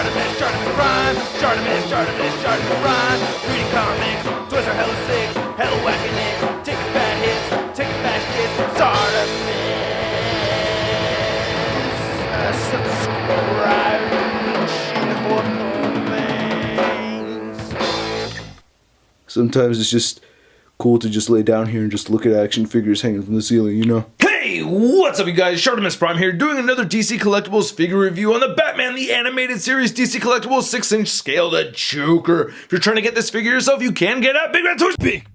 ShartimusPrime, ShartimusPrime. Reading comics, toys are hella sick, hella whacking it. Taking bad hits, taking bad shit. Subscribe. Sometimes it's just cool to just lay down here and just look at action figures hanging from the ceiling, you know? Hey, what's up you guys? ShartimusPrime here, doing another DC Collectibles figure review on the Batman the Animated Series DC Collectibles 6-inch scale, the Joker. If you're trying to get this figure yourself, you can get at Big Bad Toys. Big.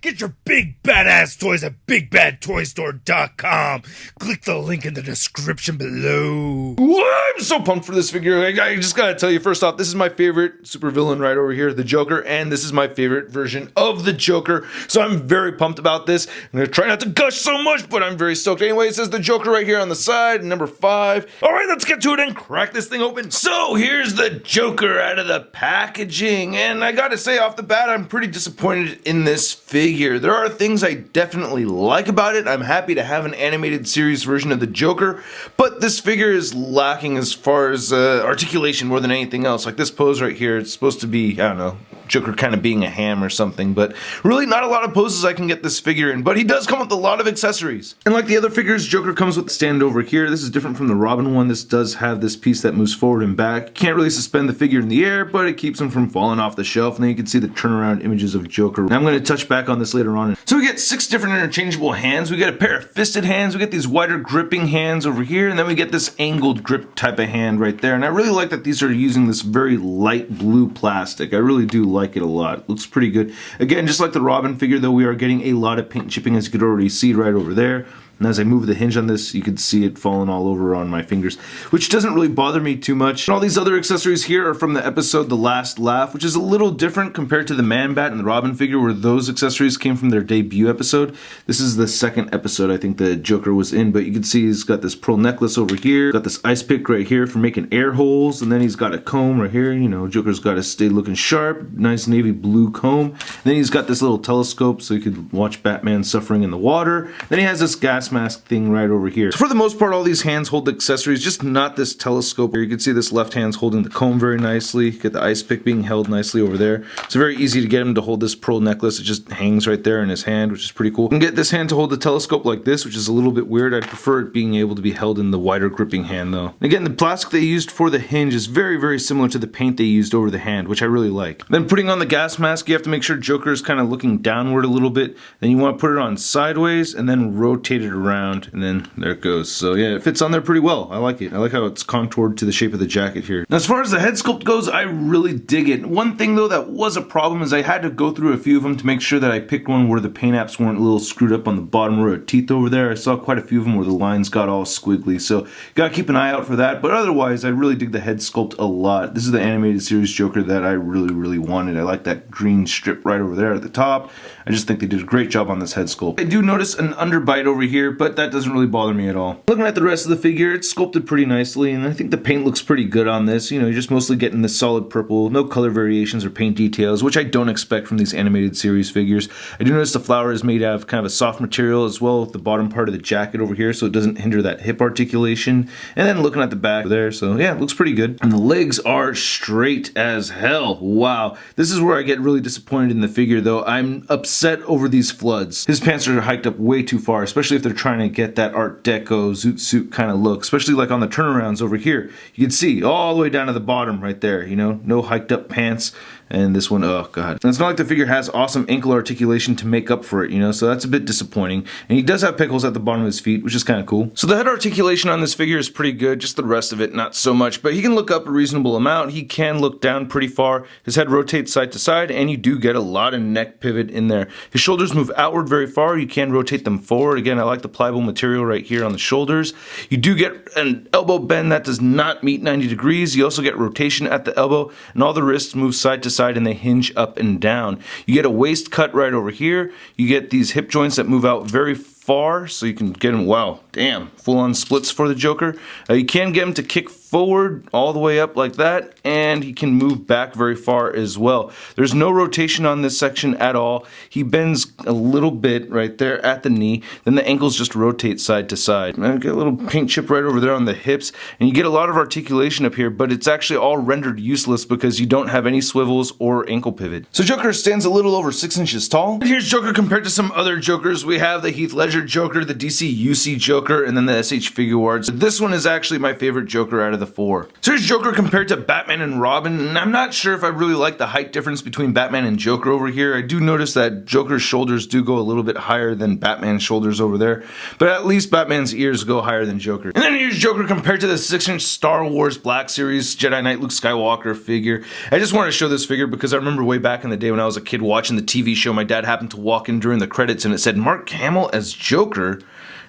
Get your big badass toys at BigBadToyStore.com. Click the link in the description below. I'm so pumped for this figure. I just gotta tell you, first off, this is my favorite supervillain right over here, the Joker, and this is my favorite version of the Joker. So I'm very pumped about this. I'm gonna try not to gush so much, but I'm very stoked. Anyway, it says the Joker right here on the side, number 5. All right, let's get to it and crack this thing open. So here's the Joker out of the packaging, and I gotta say off the bat, I'm pretty disappointed in this figure. There are things I definitely like about it. I'm happy to have an animated series version of the Joker, but this figure is lacking as far as articulation more than anything else. Like this pose right here, it's supposed to be, I don't know, Joker kind of being a ham or something, but really not a lot of poses I can get this figure in, but he does come with a lot of accessories. And like the other figures, Joker comes with the stand over here. This is different from the Robin one. This does have this piece that moves forward and back. Can't really suspend the figure in the air, but it keeps him from falling off the shelf, and then you can see the turnaround images of Joker. Now I'm going to touch back on this later on. So we get 6 different interchangeable hands. We get a pair of fisted hands, we get these wider gripping hands over here, and then we get this angled grip type of hand right there. And I really like that these are using this very light blue plastic. I really do like it a lot. It looks pretty good. Again, just like the Robin figure though, we are getting a lot of paint chipping, as you could already see right over there. And as I move the hinge on this, you can see it falling all over on my fingers, which doesn't really bother me too much. And all these other accessories here are from the episode The Last Laugh, which is a little different compared to the Man-Bat and the Robin figure, where those accessories came from their debut episode. This is the second episode I think the Joker was in, but you can see he's got this pearl necklace over here, got this ice pick right here for making air holes, and then he's got a comb right here. You know, Joker's got to stay looking sharp, nice navy blue comb. And then he's got this little telescope so you could watch Batman suffering in the water. Then he has this gas mask thing right over here. So for the most part, all these hands hold accessories, just not this telescope here. You can see this left hand's holding the comb very nicely. Get the ice pick being held nicely over there. It's very easy to get him to hold this pearl necklace. It just hangs right there in his hand, which is pretty cool. You can get this hand to hold the telescope like this, which is a little bit weird. I'd prefer it being able to be held in the wider gripping hand though. Again, the plastic they used for the hinge is very similar to the paint they used over the hand, which I really like. Then putting on the gas mask, you have to make sure Joker is kind of looking downward a little bit. Then you want to put it on sideways and then rotate it around, and then there it goes. So yeah, it fits on there pretty well. I like it. I like how it's contoured to the shape of the jacket here. Now as far as the head sculpt goes, I really dig it. One thing though that was a problem is I had to go through a few of them to make sure that I picked one where the paint apps weren't a little screwed up on the bottom row of teeth over there. I saw quite a few of them where the lines got all squiggly, so you gotta keep an eye out for that. But otherwise, I really dig the head sculpt a lot. This is the animated series Joker that I really wanted. I like that green strip right over there at the top. I just think they did a great job on this head sculpt. I do notice an underbite over here, but that doesn't really bother me at all. Looking at the rest of the figure, it's sculpted pretty nicely, and I think the paint looks pretty good on this. You know, you're just mostly getting this solid purple, no color variations or paint details, which I don't expect from these animated series figures. I do notice the flower is made out of kind of a soft material as well with the bottom part of the jacket over here, so it doesn't hinder that hip articulation. And then looking at the back there, so yeah, it looks pretty good. And the legs are straight as hell. Wow. This is where I get really disappointed in the figure though. I'm upset over these floods. His pants are hiked up way too far, especially if they're trying to get that Art Deco zoot suit kind of look, especially like on the turnarounds over here. You can see all the way down to the bottom right there, you know, no hiked up pants. And this one, oh god. And it's not like the figure has awesome ankle articulation to make up for it, you know, so that's a bit disappointing. And he does have pickles at the bottom of his feet, which is kind of cool. So the head articulation on this figure is pretty good, just the rest of it not so much, but he can look up a reasonable amount. He can look down pretty far. His head rotates side to side, and you do get a lot of neck pivot in there. His shoulders move outward very far. You can rotate them forward. Again, I like the pliable material right here on the shoulders. You do get an elbow bend that does not meet 90 degrees. You also get rotation at the elbow, and all the wrists move side to side and they hinge up and down. You get a waist cut right over here. You get these hip joints that move out very far, so you can get him, wow, damn, full-on splits for the Joker. You can get him to kick forward all the way up like that, and he can move back very far as well. There's no rotation on this section at all. He bends a little bit right there at the knee, then the ankles just rotate side to side. And get a little paint chip right over there on the hips, and you get a lot of articulation up here, but it's actually all rendered useless because you don't have any swivels or ankle pivot. So Joker stands a little over 6 inches tall. Here's Joker compared to some other Jokers. We have the Heath Ledger Joker, the DC UC Joker, and then the SH Figuarts. This one is actually my favorite Joker out of the 4. So here's Joker compared to Batman and Robin, and I'm not sure if I really like the height difference between Batman and Joker over here. I do notice that Joker's shoulders do go a little bit higher than Batman's shoulders over there, but at least Batman's ears go higher than Joker. And then here's Joker compared to the 6-inch Star Wars Black Series Jedi Knight Luke Skywalker figure. I just wanted to show this figure because I remember way back in the day when I was a kid watching the TV show, my dad happened to walk in during the credits and it said Mark Hamill as Joker.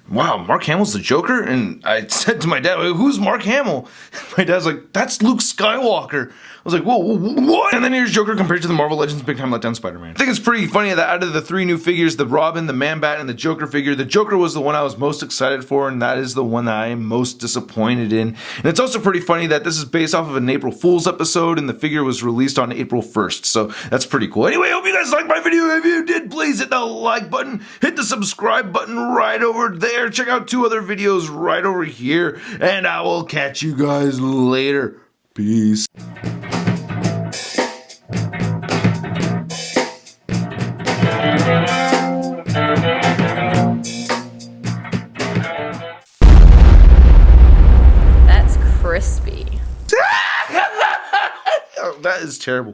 Wow, Mark Hamill's the Joker? And I said to my dad, who's Mark Hamill? My dad's like, that's Luke Skywalker. I was like, whoa, what? And then here's Joker compared to the Marvel Legends Big Time Letdown Spider-Man. I think it's pretty funny that out of the 3 new figures, the Robin, the Man-Bat, and the Joker figure, the Joker was the one I was most excited for, and that is the one that I am most disappointed in. And it's also pretty funny that this is based off of an April Fool's episode, and the figure was released on April 1st, so that's pretty cool. Anyway, I hope you guys liked my video. If you did, please hit the like button, hit the subscribe button right over there. Check out 2 other videos right over here, and I will catch you guys later. Peace. That's crispy. Oh, that is terrible.